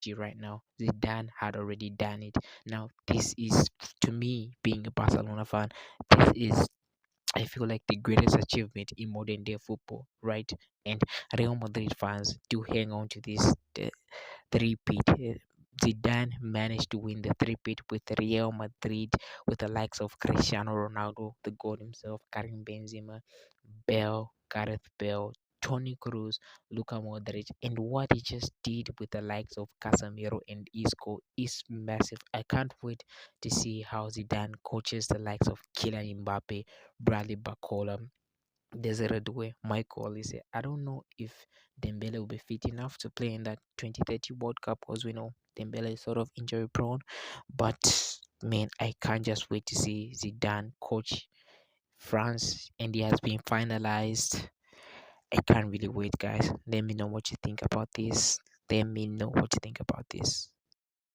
PSG right now. Zidane had already done it. Now, this is, to me, being a Barcelona fan, this is, I feel like, the greatest achievement in modern day football, right? And Real Madrid fans do hang on to this three-peat. Zidane managed to win the three-peat with Real Madrid, with the likes of Cristiano Ronaldo, the God himself, Karim Benzema, Gareth Bale, Toni Kroos, Luka Modric, and what he just did with the likes of Casemiro and Isco is massive. I can't wait to see how Zidane coaches the likes of Kylian Mbappe, Bradley Barcola, Desiree Doué, Michael Olise. I don't know if Dembele will be fit enough to play in that 2030 World Cup, because we know Dembele is sort of injury prone. But man, I can't just wait to see Zidane coach France, and he has been finalized. I can't really wait, guys. Let me know what you think about this. Let me know what you think about this.